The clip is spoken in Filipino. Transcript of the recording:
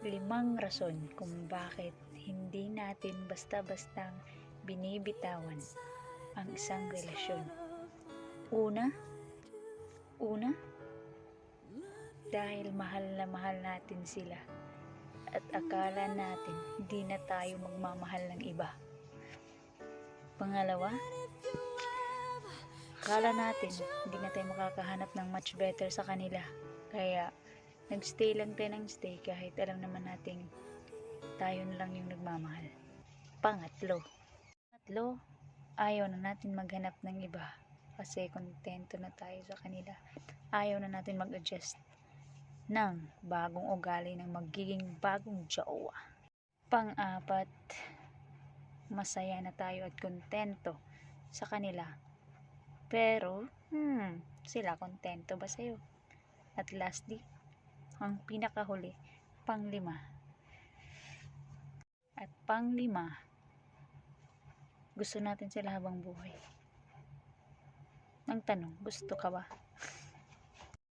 5 rason kung bakit hindi natin basta-bastang binibitawan ang isang relasyon. Una, dahil mahal na mahal natin sila at akala natin hindi na tayo magmamahal ng iba. Pangalawa, akala natin hindi na tayo makakahanap ng much better sa kanila. Kaya nagstay lang tayo ng stay kahit alam naman natin tayo na lang yung nagmamahal. Pangatlo, ayaw na natin maghanap ng iba kasi kontento na tayo sa kanila. Ayaw na natin mag-adjust ng bagong ugali ng magiging bagong jowa. Pang-apat, masaya na tayo at kontento sa kanila. Pero, sila kontento ba sa'yo? At lastly, ang pinakahuli, panglima. At panglima, gusto natin sila habang buhay. Ang tanong, gusto ka ba?